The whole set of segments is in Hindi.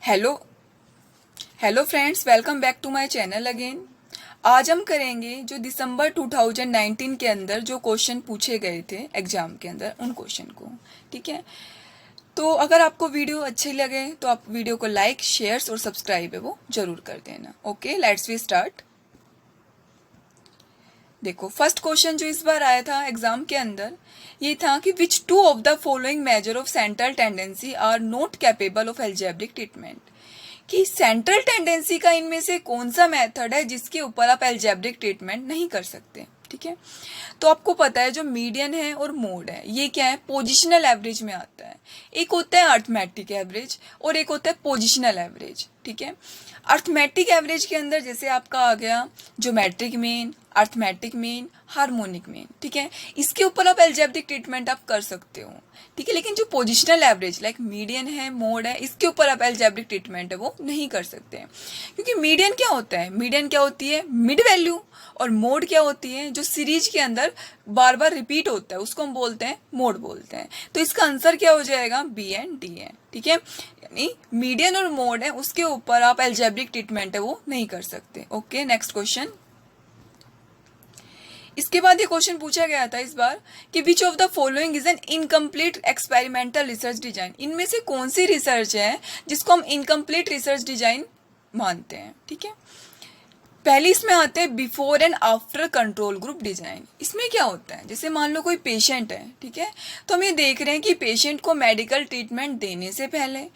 Hello hello friends, welcome back to my channel again. आज हम करेंगे जो दिसंबर 2019 के अंदर जो क्वेश्चन पूछे गए थे एग्जाम के अंदर, उन क्वेश्चन को। ठीक है, तो अगर आपको वीडियो अच्छी लगे तो आप वीडियो को लाइक, शेयर्स और सब्सक्राइब है वो जरूर कर देना। Okay, let's we start. देखो, फर्स्ट क्वेश्चन जो इस बार आया था एग्जाम के अंदर ये था कि which two of the following measure of central tendency are not capable of algebraic treatment. कि सेंट्रल टेंडेंसी का इनमें से कौन सा मेथड है जिसके ऊपर आप एल्जेब्रिक ट्रीटमेंट नहीं कर सकते। ठीक है, तो आपको पता है जो मीडियन है और मोड है ये क्या है, पोजिशनल एवरेज में आता है। एक होता है अर्थमेटिक एवरेज और एक होता है पोजिशनल एवरेज। ठीक है, अर्थमेटिक एवरेज के अंदर जैसे आपका आ गया geometric mean, arithmetic mean, harmonic mean. ठीक है, इसके ऊपर आप एल्जेब्रिक ट्रीटमेंट आप कर सकते हो। ठीक है, लेकिन जो पोजिशनल एवरेज लाइक मीडियन है, मोड है, इसके ऊपर आप एल्जेब्रिक ट्रीटमेंट है वो नहीं कर सकते हैं। क्योंकि मीडियन क्या होता है, मीडियन क्या होती है, मिड वैल्यू। और मोड क्या होती है, जो सीरीज के अंदर बार बार रिपीट होता है उसको हम बोलते हैं मोड बोलते हैं। तो इसका आंसर क्या हो जाएगा, बी एंड डी है। ठीक है, यानी मीडियन और मोड है उसके ऊपर आप एल्जेब्रिक ट्रीटमेंट है वो नहीं कर सकते। Okay, next question. इसके बाद ये क्वेश्चन पूछा गया था इस बार कि which of the following is an incomplete experimental research design. इनमें से कौन सी रिसर्च है जिसको हम इनकम्प्लीट रिसर्च डिजाइन मानते हैं। ठीक है, पहले इसमें आते हैं before and after control group design. इसमें क्या होता है, जैसे मान लो कोई पेशेंट है, ठीक है, तो हम ये देख रहे हैं कि पेशेंट को मेडिकल ट्रीटमेंट देने से पहले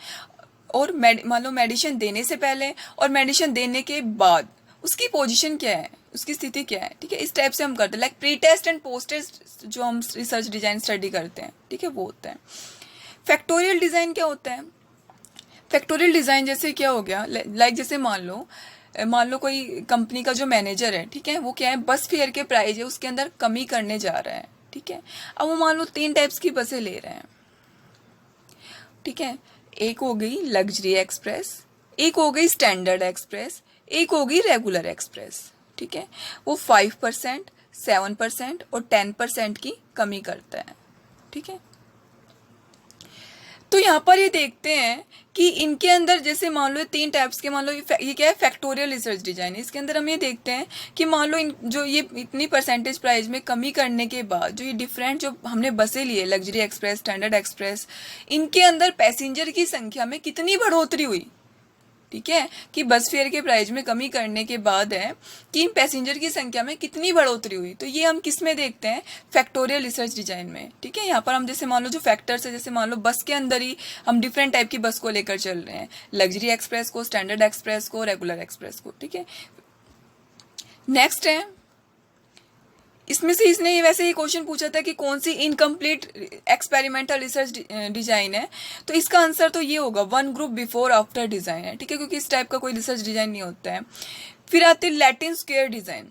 और मान लो मेडिसिन देने से पहले और मेडिसिन देने के बाद उसकी पोजीशन क्या है, उसकी स्थिति क्या है। ठीक है, इस टाइप से हम करते हैं, like pre test and post test जो हम रिसर्च डिजाइन स्टडी करते हैं। ठीक है, वो होता है। फैक्टोरियल डिजाइन क्या होता है, फैक्टोरियल डिजाइन जैसे क्या हो गया, लाइक जैसे मान लो कोई कंपनी का जो मैनेजर है, ठीक है, वो क्या है, बस फेयर के प्राइस है उसके अंदर कमी करने जा रहा है। ठीक है, अब वो मान लो 3 टाइप्स की बसें ले रहे हैं। ठीक है, एक हो गई लग्जरी एक्सप्रेस, एक हो गई स्टैंडर्ड एक्सप्रेस, एक हो गई रेगुलर एक्सप्रेस। ठीक है, वो 5%, 7% और 10% की कमी करता है। ठीक है, तो यहाँ पर ये देखते हैं कि इनके अंदर जैसे मान लो 3 टाइप्स के, मान लो ये क्या है, फैक्टोरियल रिसर्च डिजाइन। इसके अंदर हम ये देखते हैं कि मान लो जो ये इतनी परसेंटेज प्राइस में कमी करने के बाद जो ये डिफरेंट जो हमने बसें लिए, लग्जरी एक्सप्रेस, स्टैंडर्ड एक्सप्रेस, इनके अंदर पैसेंजर की संख्या में कितनी बढ़ोतरी हुई। ठीक है, कि बस फेयर के प्राइस में कमी करने के बाद है कि पैसेंजर की संख्या में कितनी बढ़ोतरी हुई। तो ये हम किस में देखते हैं, फैक्टोरियल रिसर्च डिजाइन में। ठीक है, यहाँ पर हम जैसे मान लो जो फैक्टर्स है, जैसे मान लो बस के अंदर ही हम डिफरेंट टाइप की बस को लेकर चल रहे हैं, लग्जरी एक्सप्रेस को, स्टैंडर्ड एक्सप्रेस को, रेगुलर एक्सप्रेस को। ठीक है, नेक्स्ट है, इसमें से इसने वैसे ये क्वेश्चन पूछा था कि कौन सी इनकम्प्लीट एक्सपेरिमेंटल रिसर्च डिजाइन है, तो इसका आंसर तो ये होगा, 1 ग्रुप बिफोर आफ्टर डिजाइन है। ठीक है, क्योंकि इस टाइप का कोई रिसर्च डिजाइन नहीं होता है। फिर आती है Latin square design.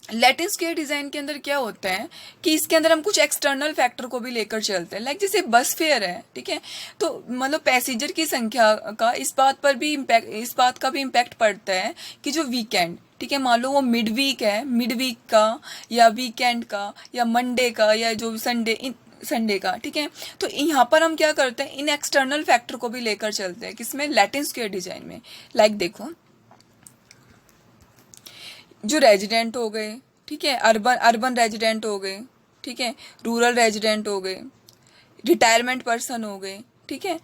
Latin square design के अंदर क्या होता है कि इसके अंदर हम कुछ एक्सटर्नल फैक्टर को भी लेकर चलते हैं, लाइक जैसे बस फेयर है। ठीक है, तो मतलब पैसेंजर की संख्या का इस बात का भी इम्पैक्ट पड़ता है कि जो वीकेंड, ठीक है, मान लो वो मिड वीक है, मिड वीक का या वीकेंड का या मंडे का या जो संडे का। ठीक है, तो यहाँ पर हम क्या करते हैं, इन एक्सटर्नल फैक्टर को भी लेकर चलते हैं, किसमें, लैटिन स्क्वायर डिजाइन में। लाइक देखो, जो रेजिडेंट हो गए, ठीक है, अर्बन रेजिडेंट हो गए, ठीक है, रूरल रेजिडेंट हो गए, रिटायरमेंट पर्सन हो गए। ठीक है,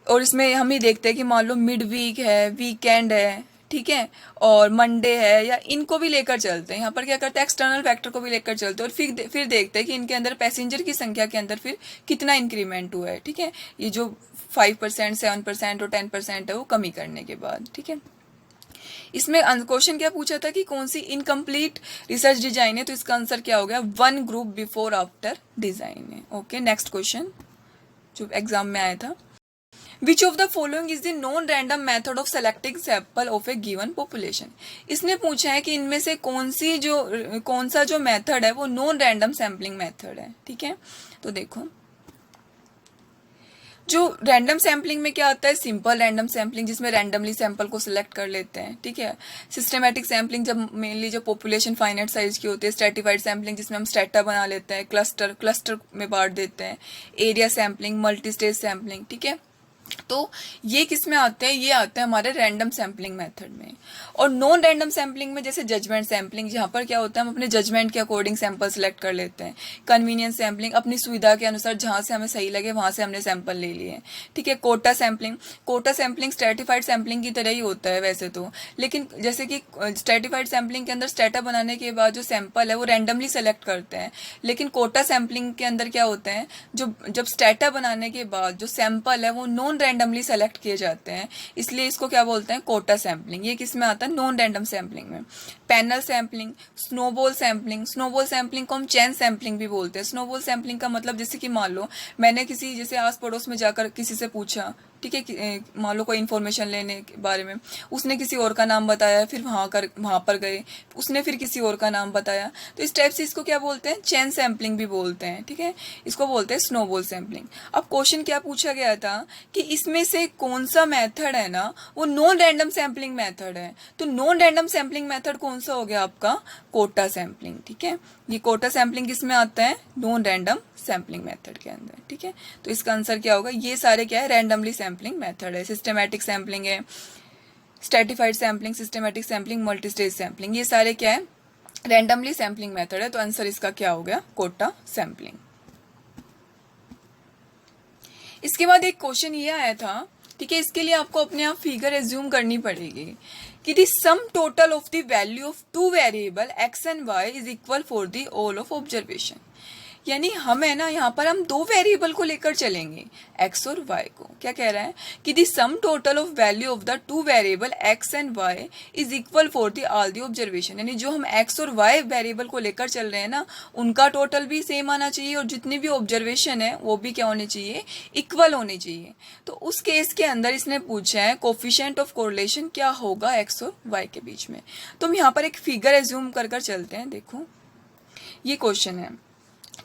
और इसमें हम ही देखते हैं कि मान लो मिड वीक है, वीकेंड है, ठीक है, और मंडे है, या इनको भी लेकर चलते हैं। यहाँ पर क्या करते हैं, एक्सटर्नल फैक्टर को भी लेकर चलते हैं और फिर देखते हैं कि इनके अंदर पैसेंजर की संख्या के अंदर फिर कितना इंक्रीमेंट हुआ है। ठीक है, ये जो 5%, 7% और 10% है वो कमी करने के बाद। ठीक है, इसमें क्वेश्चन क्या पूछा था कि कौन सी इनकम्प्लीट रिसर्च डिजाइन है, तो इसका आंसर क्या हो गया, 1 ग्रुप बिफोर आफ्टर डिजाइन है। ओके, नेक्स्ट क्वेश्चन जो एग्जाम में आया था, which of the following is the non random method of selecting sample of A given population. इसने पूछा है कि इनमें से कौन सा जो मेथड है वो नॉन रैंडम सैम्पलिंग मेथड है। ठीक है, तो देखो, जो रैंडम सैम्पलिंग में क्या आता है, सिंपल रैंडम सैम्पलिंग जिसमें रैंडमली सैंपल को सिलेक्ट कर लेते हैं। ठीक है, सिस्टमैटिक सैम्पलिंग जब मेनली जो पॉपुलेशन फाइनाइट साइज की होती है, स्ट्रेटिफाइड सैम्पलिंग जिसमें हम स्ट्रेटा बना लेते हैं, क्लस्टर में बांट देते हैं, area sampling, multi stage sampling. ठीक है, तो ये किस में आते हैं, ये आते हैं हमारे रैंडम सैम्पलिंग मेथड में। और नॉन रैंडम सैम्पलिंग में जैसे जजमेंट सैम्पलिंग, जहाँ पर क्या होता है हम अपने जजमेंट के अकॉर्डिंग सैंपल सेलेक्ट कर लेते हैं। कन्वीनियंस सैम्पलिंग, अपनी सुविधा के अनुसार जहाँ से हमें सही लगे वहाँ से हमने सैंपल ले लिए, ठीक है। Quota sampling, quota sampling stratified sampling की तरह ही होता है वैसे तो, लेकिन जैसे कि स्ट्रेटिफाइड सैम्पलिंग के अंदर स्टेटा बनाने के बाद जो सैंपल है वो रैंडमली सेलेक्ट करते हैं, लेकिन कोटा सैम्पलिंग के अंदर क्या होता है, जब स्टेटा बनाने के बाद जो सैंपल है वो नॉन रैंडमली सेलेक्ट किए जाते हैं, इसलिए इसको क्या बोलते हैं, कोटा सैम्पलिंग। ये किस में आता है, नॉन रैंडम सैम्पलिंग में। Panel sampling, snowball sampling, snowball sampling को हम चेन सैम्पलिंग भी बोलते हैं। स्नोबॉल सैम्पलिंग का मतलब जैसे कि मान लो मैंने किसी जैसे आस पड़ोस में जाकर किसी से पूछा, ठीक है, मान लो कोई इन्फॉर्मेशन लेने के बारे में, उसने किसी और का नाम बताया, फिर वहां पर गए, उसने फिर किसी और का नाम बताया, तो इस टाइप से इसको क्या बोलते हैं, चेन सैम्पलिंग भी बोलते हैं, ठीक है। इसको बोलते हैं स्नोबॉल सैम्पलिंग। अब क्वेश्चन क्या पूछा गया था कि इसमें से कौन सा मेथड है ना वो नॉन रैंडम सैम्पलिंग मेथड है, तो नॉन रैंडम सैम्पलिंग मेथड कौन सा हो गया आपका, कोटा सैम्पलिंग, ठीक है। ये कोटा सैम्पलिंग किसमें आता है, नॉन रैंडम सैम्पलिंग मेथड के अंदर, ठीक है। तो इसका आंसर क्या होगा, ये सारे क्या है, रैंडमली सैम्पलिंग मेथड है। सिस्टमैटिक सैम्पलिंग है, stratified sampling, systematic sampling, multi stage sampling, ये सारे क्या है, रैंडमली सैम्पलिंग मेथड है। तो आंसर इसका क्या हो गया, कोटा सैम्पलिंग। इसके बाद एक क्वेश्चन ये आया था, ठीक है, इसके लिए आपको अपने आप फिगर एज्यूम करनी पड़ेगी कि the sum total of the value of two variable X and Y is equal for the all of observation. यानी हम है ना यहाँ पर हम दो वेरिएबल को लेकर चलेंगे, एक्स और वाई को। क्या कह रहा है कि the sum total of value of the two variable X and Y is equal for the all the observation. यानी जो हम एक्स और वाई वेरिएबल को लेकर चल रहे हैं ना, उनका टोटल भी सेम आना चाहिए और जितनी भी ऑब्जर्वेशन है वो भी क्या होनी चाहिए, इक्वल होनी चाहिए। तो उस केस के अंदर इसने पूछा है कोफिशिएंट ऑफ कोरिलेशन क्या होगा एक्स और वाई के बीच में। तो हम यहाँ पर एक फिगर एज्यूम कर चलते हैं। देखो ये क्वेश्चन है,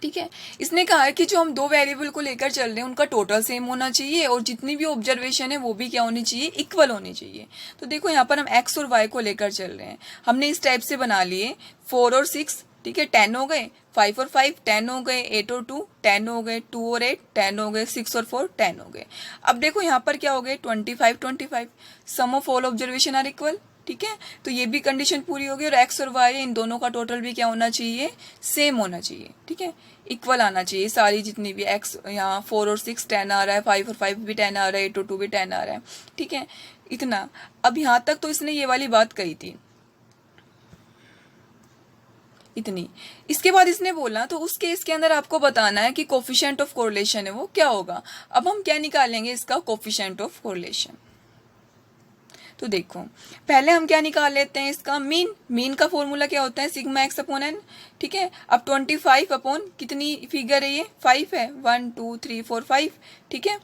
ठीक है। इसने कहा है कि जो हम दो वेरिएबल को लेकर चल रहे हैं उनका टोटल सेम होना चाहिए और जितनी भी ऑब्जर्वेशन है वो भी क्या होनी चाहिए, इक्वल होनी चाहिए। तो देखो यहाँ पर हम एक्स और वाई को लेकर चल रहे हैं, हमने इस टाइप से बना लिए 4 और 6, ठीक है, 10 हो गए, 5 और 5 10 हो गए, 8 और 2 10 हो गए, 2 और 8 10 हो गए, 6 और 4 10 हो गए। अब देखो यहाँ पर क्या हो गए, 25 sum of all observation are equal, ठीक है। तो ये भी कंडीशन पूरी होगी और एक्स और वाई इन दोनों का टोटल भी क्या होना चाहिए, सेम होना चाहिए, ठीक है, इक्वल आना चाहिए। सारी जितनी भी एक्स यहाँ 4 और 6 10 आ रहा है, 5 और 5 भी 10 आ रहा है, 8 और 2 भी 10 आ रहा है, ठीक है, इतना। अब यहाँ तक तो इसने ये वाली बात कही थी इतनी। इसके बाद इसने बोला तो उस केस के अंदर आपको बताना है कि कोफिशिएंट ऑफ कोरिलेशन है वो क्या होगा। अब हम क्या निकालेंगे इसका कोफिशिएंट ऑफ कोरिलेशन। तो देखो पहले हम क्या निकाल लेते हैं इसका मीन। मीन का फॉर्मूला क्या होता है, सिग्मा एक्स अपॉन एन, ठीक है। अब 25 अपॉन कितनी फिगर है, ये 5 है, 1 2 3 4 5, ठीक है।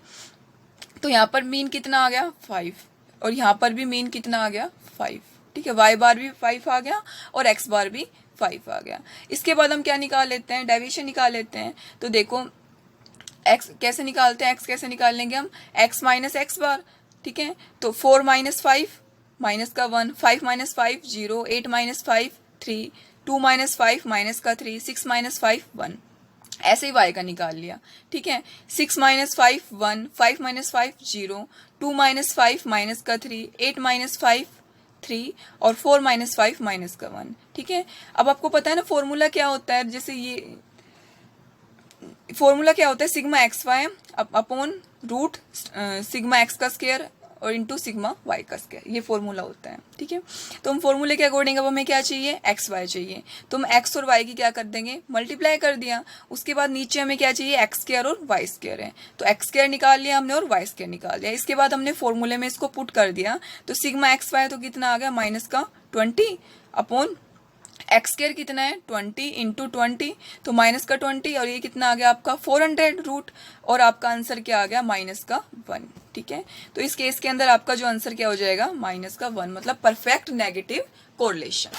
तो यहाँ पर मीन कितना आ गया 5 और यहाँ पर भी मीन कितना आ गया 5, ठीक है। वाई बार भी 5 आ गया और एक्स बार भी 5 आ गया। इसके बाद हम क्या निकाल लेते हैं, डेविएशन निकाल लेते हैं। तो देखो एक्स कैसे निकालते हैं, एक्स कैसे निकाल लेंगे हम, एक्स माइनस एक्स बार, ठीक है। तो 4 माइनस 5 माइनस का 1, 5 माइनस 5 0, 8 माइनस 5 3, 2 माइनस 5 माइनस का 3, 6 माइनस 5 1, ऐसे ही y का निकाल लिया, ठीक है। 6 माइनस 5 1, 5 माइनस 5 0, 2 माइनस 5 माइनस का 3, 8 माइनस 5 3 और 4 माइनस 5 माइनस का 1, ठीक है। अब आपको पता है ना फॉर्मूला क्या होता है, जैसे ये फॉर्मूला क्या होता है, sigma X Y upon root sigma X का स्क्वायर और इंटू सिग्मा वाई का स्क्वायर, ये फॉर्मूला होता है, ठीक है। तो हम फॉर्मूले के अकॉर्डिंग अब हमें क्या चाहिए, एक्स वाई चाहिए, तो हम एक्स और वाई की क्या कर देंगे, मल्टीप्लाई कर दिया। उसके बाद नीचे हमें क्या चाहिए, एक्स स्क्वायर और वाई स्क्वायर है, तो एक्स स्क्वायर निकाल लिया हमने और वाई स्क्वायर निकाल लिया। इसके बाद हमने फॉर्मूले में इसको पुट कर दिया, तो सिग्मा एक्स वाई तो कितना आ गया माइनस का 20 अपॉन एक्स स्क्वायर कितना है 20 इंटू 20, तो माइनस का 20 और ये कितना आ गया आपका 400 रूट, और आपका आंसर क्या आ गया माइनस का 1, ठीक है। तो इस केस के अंदर आपका जो आंसर क्या हो जाएगा माइनस का 1, मतलब perfect negative correlation.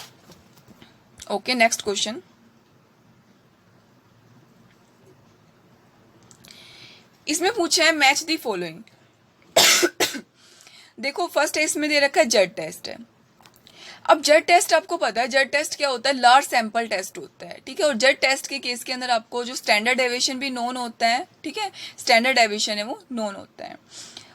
Okay next question. इसमें पूछा है मैच दी फॉलोइंग। देखो फर्स्ट टेस्ट में दे रखा है जेड टेस्ट है। अब जेड टेस्ट आपको पता है, जेड टेस्ट क्या होता है, लार्ज सैंपल टेस्ट होता है, ठीक है। और जेड टेस्ट के केस के अंदर आपको जो स्टैंडर्ड डेविएशन भी नोन होता है, ठीक है, स्टैंडर्ड डेविएशन है वो नोन होता है।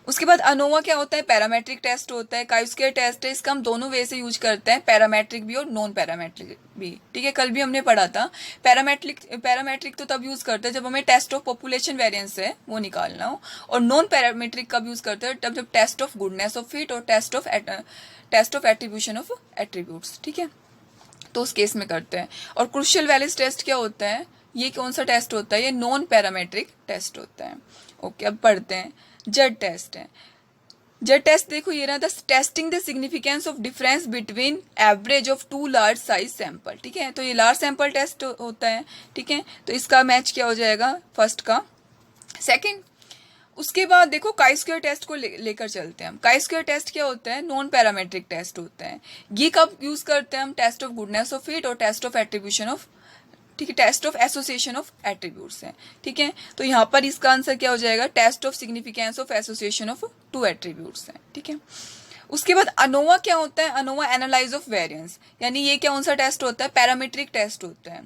उसके बाद अनोवा क्या होता है, पैरामेट्रिक टेस्ट होता है। काई स्क्वायर टेस्ट है, इसका हम दोनों वे से यूज करते हैं, पैरामेट्रिक भी और नॉन पैरामेट्रिक भी, ठीक है। कल भी हमने पढ़ा था पैरामेट्रिक तो तब यूज करते हैं जब हमें टेस्ट ऑफ पॉपुलेशन वेरिएंस है वो निकालना हो, और नॉन पैरामेट्रिक कब यूज करते हैं, तब जब test of goodness of fit और test of attribution of attributes, ठीक है, तो उस केस में करते हैं। और क्रूशियल वैल्यूज टेस्ट क्या होता है, ये कौन सा टेस्ट होता है, ये नॉन पैरामेट्रिक टेस्ट होता है। ओके, अब पढ़ते हैं। जेड टेस्ट है। जेड टेस्ट देखो ये रहा, the testing the significance of difference between average of two large size sample, ठीक है। तो ये लार्ज सैंपल टेस्ट होता है, ठीक है। तो इसका मैच क्या हो जाएगा, फर्स्ट का सेकंड। उसके बाद देखो काई स्क्वायर टेस्ट को लेकर चलते हैं हम। काई स्क्वायर टेस्ट क्या होता है, नॉन पैरामेट्रिक टेस्ट होता है। ये कब यूज करते हैं हम, test of goodness of fit और टेस्ट ऑफ एट्रीब्यूशन ऑफ, ठीक है, test of association of attributes है, ठीक है। तो यहाँ पर इसका आंसर क्या हो जाएगा, test of significance of association of two attributes है, ठीक है। उसके बाद अनोवा क्या होता है, अनोवा एनालाइज ऑफ वेरिएंस, यानी ये कौन सा टेस्ट होता है, पैरामीट्रिक टेस्ट होता है।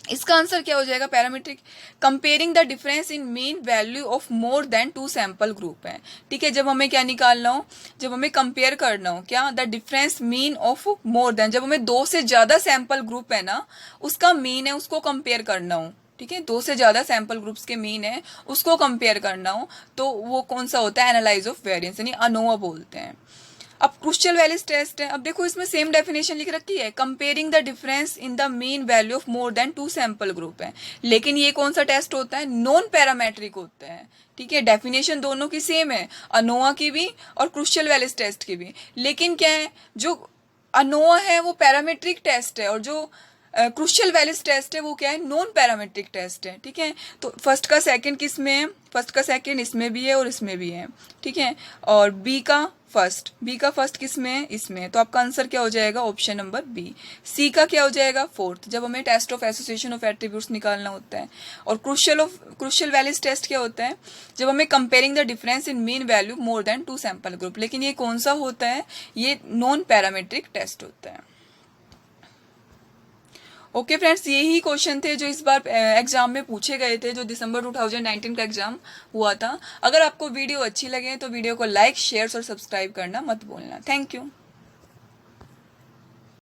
इसका आंसर क्या हो जाएगा, parametric, comparing the difference in mean value of more than two sample group है, ठीक है। जब हमें क्या निकालना हो, जब हमें कंपेयर करना हो क्या, the difference mean of more then, जब हमें दो से ज्यादा सैंपल ग्रुप है ना, उसका मीन है उसको कंपेयर करना हो, ठीक है। दो से ज्यादा सैंपल ग्रुप्स के मीन है उसको कंपेयर करना हो, तो वो कौन सा होता है, एनालाइज ऑफ वेरिएंस, यानी अनोवा बोलते हैं। अब क्रूशियल वैल्यूज टेस्ट है। अब देखो इसमें सेम डेफिनेशन लिख रखी है, comparing the difference in the mean value of more than two sample group है, लेकिन ये कौन सा टेस्ट होता है, नॉन पैरामेट्रिक होता है, ठीक है। डेफिनेशन दोनों की सेम है, अनोवा की भी और क्रूशियल वैल्यूज टेस्ट की भी, लेकिन क्या है, जो अनोवा है वो पैरामेट्रिक टेस्ट है और जो क्रूशियल वैल्यूज टेस्ट है वो क्या है, नॉन पैरामेट्रिक टेस्ट है, ठीक है। तो फर्स्ट का सेकंड किस में है, फर्स्ट का सेकंड इसमें भी है और इसमें भी है, ठीक है। और बी का फर्स्ट किस में है, इसमें है। तो आपका आंसर क्या हो जाएगा, ऑप्शन नंबर बी। सी का क्या हो जाएगा, फोर्थ, जब हमें test of association of attributes निकालना होता है। और क्रूशियल वैल्यूज टेस्ट क्या होता है, जब हमें comparing the difference in mean value more than two sample group, लेकिन ये कौन सा होता है, ये नॉन पैरामेट्रिक टेस्ट होता है। ओके फ्रेंड्स, यही क्वेश्चन थे जो इस बार एग्जाम में पूछे गए थे, जो दिसंबर 2019 का एग्जाम हुआ था। अगर आपको वीडियो अच्छी लगे तो वीडियो को लाइक, शेयर और सब्सक्राइब करना मत भूलना। Thank you.